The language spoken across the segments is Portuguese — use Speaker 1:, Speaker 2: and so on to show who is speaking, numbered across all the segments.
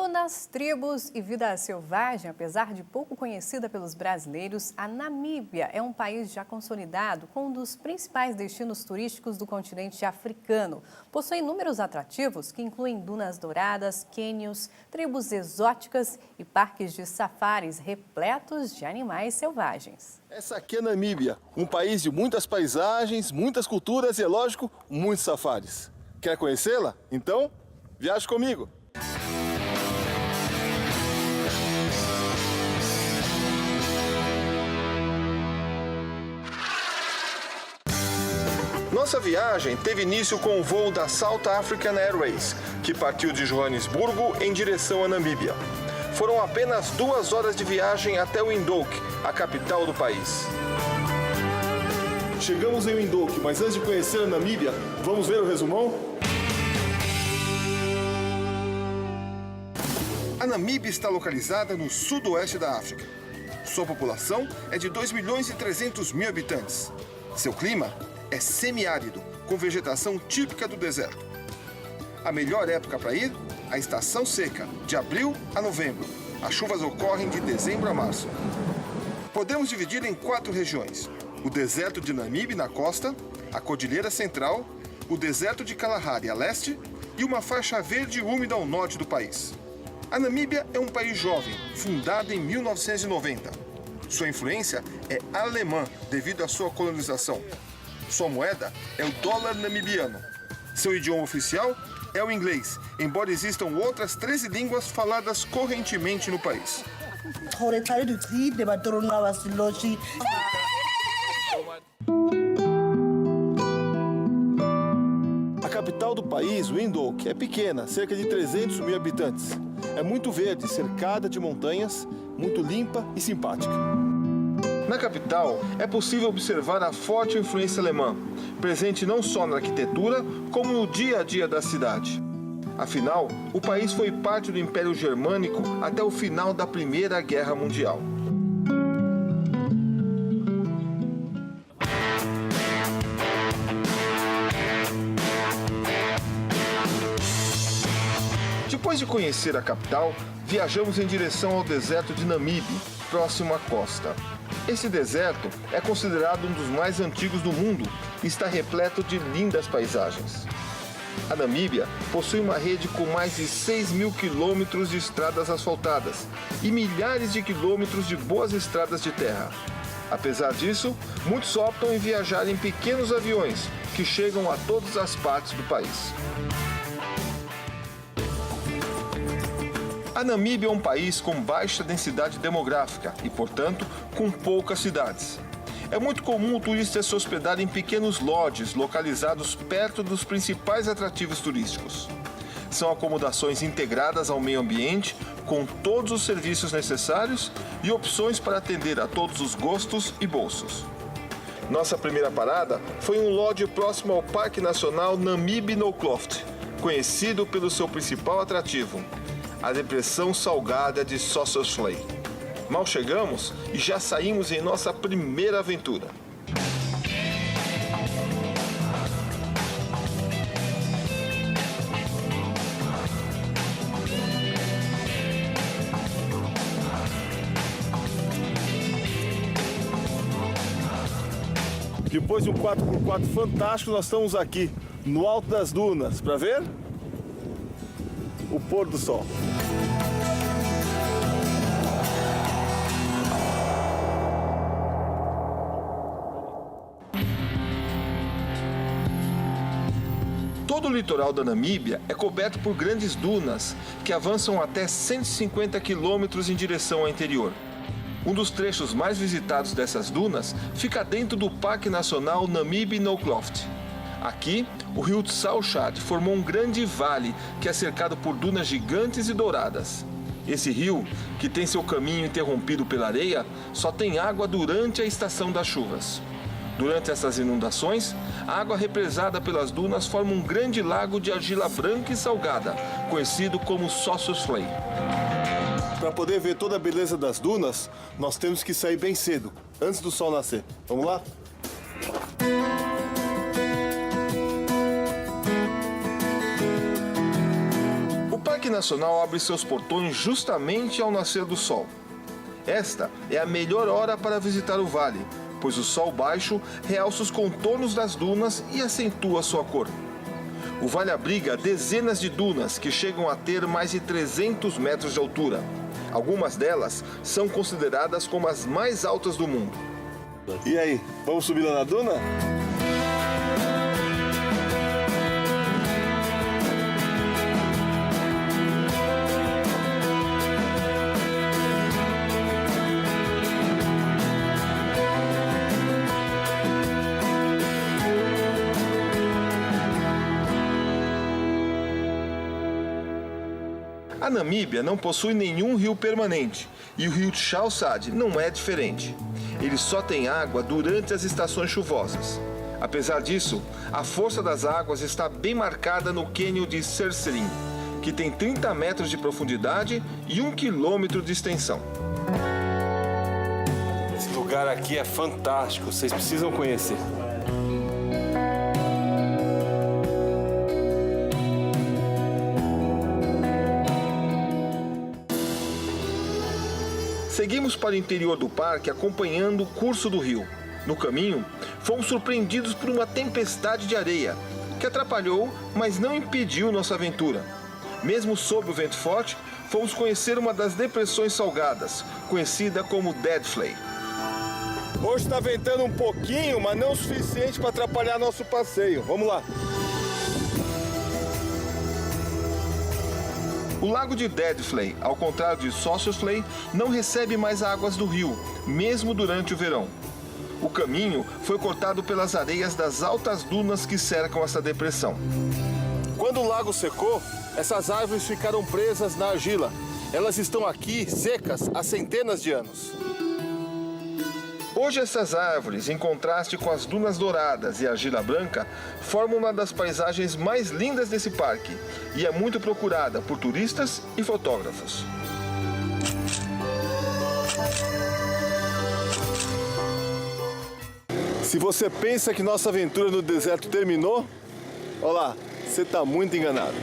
Speaker 1: Falando das tribos e vida selvagem, apesar de pouco conhecida pelos brasileiros, a Namíbia é um país já consolidado com um dos principais destinos turísticos do continente africano. Possui inúmeros atrativos que incluem dunas douradas, cânions, tribos exóticas e parques de safaris repletos de animais selvagens.
Speaker 2: Essa aqui é a Namíbia, um país de muitas paisagens, muitas culturas e, é lógico, muitos safaris. Quer conhecê-la? Então, viaje comigo! Nossa viagem teve início com o voo da South African Airways, que partiu de Joanesburgo em direção à Namíbia. Foram apenas 2 horas de viagem até Windhoek, a capital do país. Chegamos em Windhoek, mas antes de conhecer a Namíbia, vamos ver o resumão? A Namíbia está localizada no sudoeste da África. Sua população é de 2.300.000 habitantes. Seu clima é semiárido, com vegetação típica do deserto. A melhor época para ir? A estação seca, de abril a novembro. As chuvas ocorrem de dezembro a março. Podemos dividir em 4 regiões: o deserto de Namibe na costa, a Cordilheira Central, o deserto de Kalahari a leste e uma faixa verde úmida ao norte do país. A Namíbia é um país jovem, fundado em 1990. Sua influência é alemã devido à sua colonização. Sua moeda é o dólar namibiano. Seu idioma oficial é o inglês, embora existam outras 13 línguas faladas correntemente no país. A capital do país, Windhoek, é pequena, cerca de 300.000 habitantes. É muito verde, cercada de montanhas, muito limpa e simpática. Na capital, é possível observar a forte influência alemã, presente não só na arquitetura, como no dia a dia da cidade. Afinal, o país foi parte do Império Germânico até o final da Primeira Guerra Mundial. Depois de conhecer a capital, viajamos em direção ao deserto de Namibe, próximo à costa. Esse deserto é considerado um dos mais antigos do mundo e está repleto de lindas paisagens. A Namíbia possui uma rede com mais de 6.000 quilômetros de estradas asfaltadas e milhares de quilômetros de boas estradas de terra. Apesar disso, muitos optam em viajar em pequenos aviões que chegam a todas as partes do país. A Namíbia é um país com baixa densidade demográfica e, portanto, com poucas cidades. É muito comum o turista se hospedar em pequenos lodges localizados perto dos principais atrativos turísticos. São acomodações integradas ao meio ambiente, com todos os serviços necessários e opções para atender a todos os gostos e bolsos. Nossa primeira parada foi um lodge próximo ao Parque Nacional Namib-Noordloft, conhecido pelo seu principal atrativo, a depressão salgada de Sossusvlei. Mal chegamos e já saímos em nossa primeira aventura. Depois de um 4x4 fantástico, nós estamos aqui no alto das dunas para ver o pôr do sol. Todo o litoral da Namíbia é coberto por grandes dunas que avançam até 150 quilômetros em direção ao interior. Um dos trechos mais visitados dessas dunas fica dentro do Parque Nacional Namib-Noordloft. Aqui, o rio Tsalchad formou um grande vale que é cercado por dunas gigantes e douradas. Esse rio, que tem seu caminho interrompido pela areia, só tem água durante a estação das chuvas. Durante essas inundações, a água represada pelas dunas forma um grande lago de argila branca e salgada, conhecido como Sossusvlei. Para poder ver toda a beleza das dunas, nós temos que sair bem cedo, antes do sol nascer. Vamos lá? Parque Nacional abre seus portões justamente ao nascer do sol. Esta é a melhor hora para visitar o vale, pois o sol baixo realça os contornos das dunas e acentua sua cor. O vale abriga dezenas de dunas que chegam a ter mais de 300 metros de altura. Algumas delas são consideradas como as mais altas do mundo.
Speaker 3: E aí, vamos subir lá na duna?
Speaker 2: A Namíbia não possui nenhum rio permanente e o rio Chao Phraya não é diferente. Ele só tem água durante as estações chuvosas. Apesar disso, a força das águas está bem marcada no cânion de Serserim, que tem 30 metros de profundidade e 1 quilômetro de extensão.
Speaker 3: Esse lugar aqui é fantástico, vocês precisam conhecer.
Speaker 2: Seguimos para o interior do parque acompanhando o curso do rio. No caminho, fomos surpreendidos por uma tempestade de areia, que atrapalhou, mas não impediu nossa aventura. Mesmo sob o vento forte, fomos conhecer uma das depressões salgadas, conhecida como Dead Flay.
Speaker 3: Hoje está ventando um pouquinho, mas não o suficiente para atrapalhar nosso passeio. Vamos lá.
Speaker 2: O lago de Dead Flay, ao contrário de Saucer Flay, não recebe mais águas do rio, mesmo durante o verão. O caminho foi cortado pelas areias das altas dunas que cercam essa depressão.
Speaker 3: Quando o lago secou, essas árvores ficaram presas na argila. Elas estão aqui secas há centenas de anos.
Speaker 2: Hoje essas árvores, em contraste com as dunas douradas e a argila branca, formam uma das paisagens mais lindas desse parque e é muito procurada por turistas e fotógrafos.
Speaker 3: Se você pensa que nossa aventura no deserto terminou, olha lá, você está muito enganado.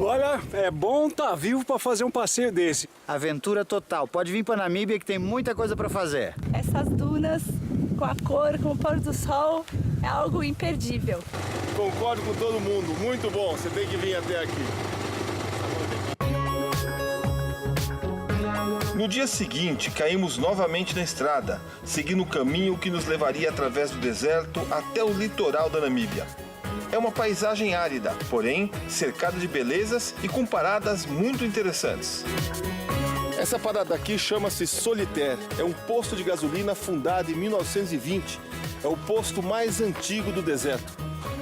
Speaker 4: Olha, é bom estar vivo para fazer um passeio desse.
Speaker 5: Aventura total. Pode vir para Namíbia que tem muita coisa para fazer.
Speaker 6: Essas dunas, com a cor, com o pôr do sol, é algo imperdível.
Speaker 3: Concordo com todo mundo, muito bom, você tem que vir até aqui.
Speaker 2: No dia seguinte, caímos novamente na estrada, seguindo o caminho que nos levaria através do deserto até o litoral da Namíbia. É uma paisagem árida, porém cercada de belezas e com paradas muito interessantes.
Speaker 3: Essa parada aqui chama-se Solitaire. É um posto de gasolina fundado em 1920. É o posto mais antigo do deserto.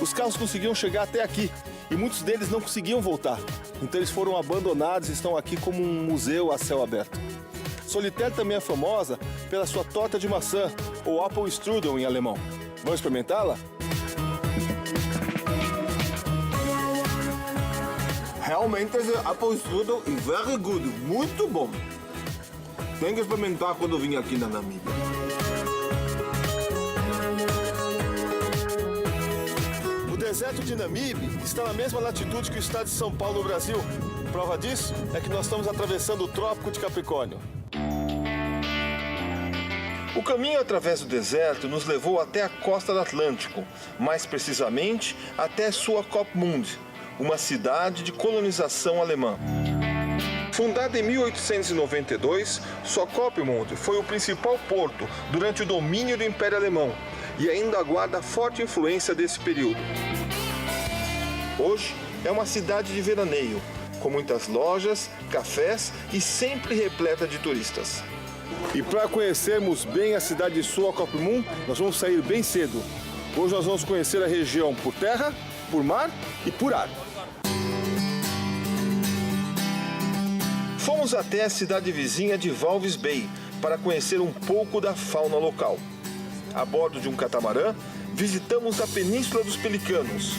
Speaker 3: Os carros conseguiam chegar até aqui e muitos deles não conseguiam voltar. Então eles foram abandonados e estão aqui como um museu a céu aberto. Solitaire também é famosa pela sua torta de maçã, ou Apple Strudel em alemão. Vamos experimentá-la?
Speaker 7: Realmente esse Apple Strudel é very good, muito bom. Tem que experimentar quando vim aqui na Namíbia.
Speaker 3: O deserto de Namibe está na mesma latitude que o estado de São Paulo, no Brasil. Prova disso é que nós estamos atravessando o Trópico de Capricórnio.
Speaker 2: O caminho através do deserto nos levou até a costa do Atlântico, mais precisamente até Swakopmund, uma cidade de colonização alemã. Fundada em 1892, Swakopmund foi o principal porto durante o domínio do Império Alemão e ainda guarda forte influência desse período. Hoje é uma cidade de veraneio, com muitas lojas, cafés e sempre repleta de turistas.
Speaker 3: E para conhecermos bem a cidade de Swakopmund, nós vamos sair bem cedo. Hoje nós vamos conhecer a região por terra, por mar e por ar.
Speaker 2: Fomos até a cidade vizinha de Walvis Bay,
Speaker 3: para conhecer um pouco da fauna local. A bordo de um catamarã, visitamos a Península dos Pelicanos,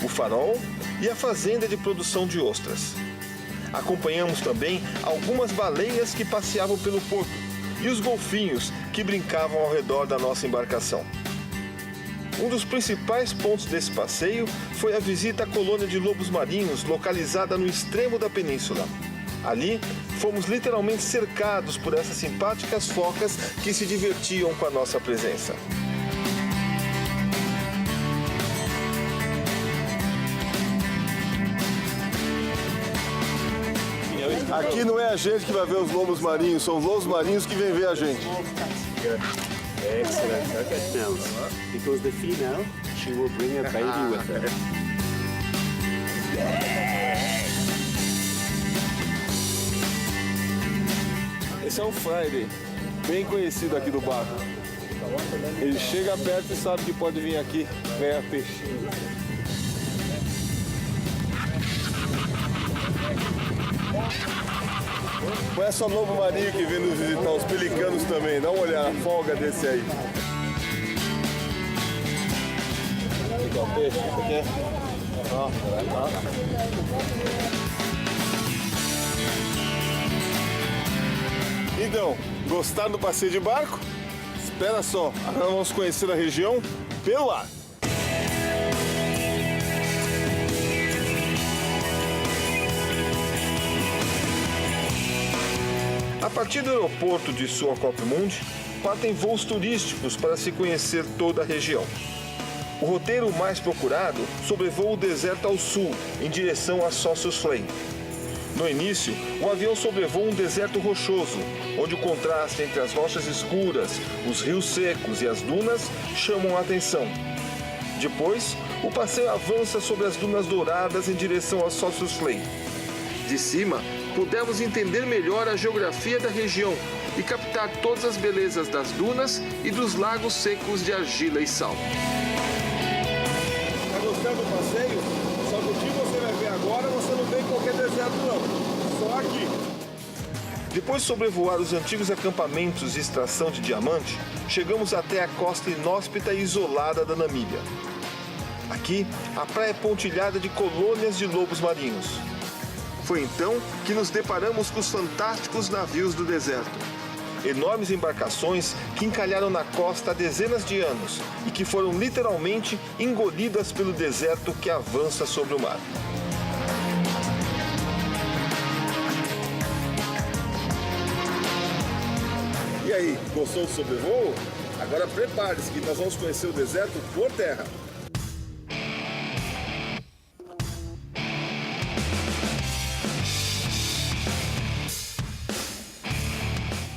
Speaker 3: o farol e a fazenda de produção de ostras. Acompanhamos também algumas baleias que passeavam pelo porto e os golfinhos que brincavam ao redor da nossa embarcação. Um dos principais pontos desse passeio foi a visita à colônia de lobos marinhos localizada no extremo da península. Ali, fomos literalmente cercados por essas simpáticas focas que se divertiam com a nossa presença. Aqui não é a gente que vai ver os lobos marinhos, são os lobos marinhos que vêm ver a gente.
Speaker 8: Excellent. Now, because the female, she will bring a baby with her.
Speaker 3: Esse é o Friday, bem conhecido aqui do barco. Ele chega perto e sabe que pode vir aqui ganhar peixinho. Não é só lobo marinho que vem nos visitar, os pelicanos também. Dá uma olhada, a folga desse aí. Aqui é o peixe, isso aqui é. Então, gostaram do passeio de barco? Espera só, agora vamos conhecer a região pelo ar. A partir do aeroporto de Swakopmund, partem voos turísticos para se conhecer toda a região. O roteiro mais procurado sobrevoa o deserto ao sul, em direção a Sossusvlei. No início, o avião sobrevoa um deserto rochoso, onde o contraste entre as rochas escuras, os rios secos e as dunas chamam a atenção. Depois, o passeio avança sobre as dunas douradas em direção a Sossusvlei. De cima, pudemos entender melhor a geografia da região e captar todas as belezas das dunas e dos lagos secos de argila e sal. Está gostando do passeio? Só que o que você vai ver agora, você não vê em qualquer deserto não, só aqui. Depois de sobrevoar os antigos acampamentos de extração de diamante, chegamos até a costa inóspita e isolada da Namíbia. Aqui, a praia é pontilhada de colônias de lobos marinhos. Foi então que nos deparamos com os fantásticos navios do deserto. Enormes embarcações que encalharam na costa há dezenas de anos e que foram literalmente engolidas pelo deserto que avança sobre o mar. E aí, gostou do sobrevoo? Agora prepare-se que nós vamos conhecer o deserto por terra.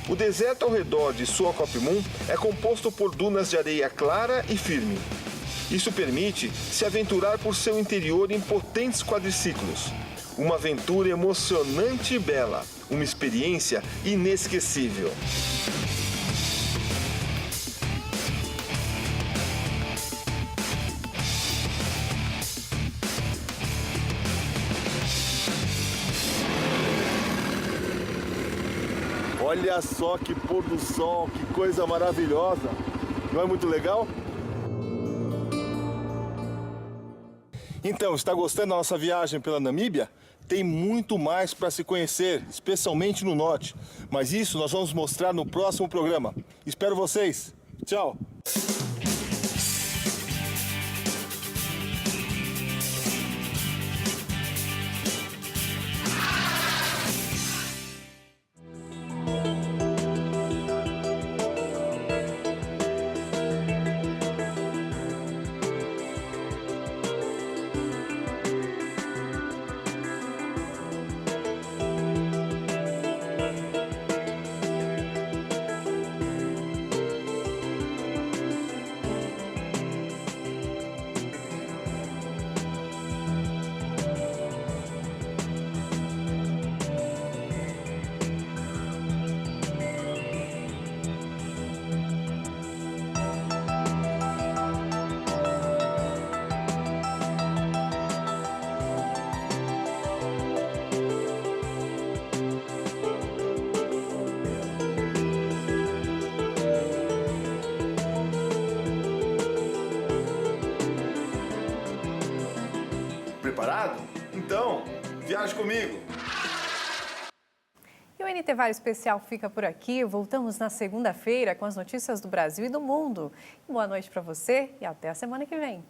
Speaker 3: O deserto ao redor de Swakopmund é composto por dunas de areia clara e firme. Isso permite se aventurar por seu interior em potentes quadriciclos. Uma aventura emocionante e bela, uma experiência inesquecível. Olha só que pôr do sol, que coisa maravilhosa. Não é muito legal? Então, está gostando da nossa viagem pela Namíbia? Tem muito mais para se conhecer, especialmente no norte. Mas isso nós vamos mostrar no próximo programa. Espero vocês. Tchau!
Speaker 2: Preparado? Então, viaje comigo!
Speaker 1: E o NT Vale Especial fica por aqui. Voltamos na segunda-feira com as notícias do Brasil e do mundo. Boa noite para você e até a semana que vem.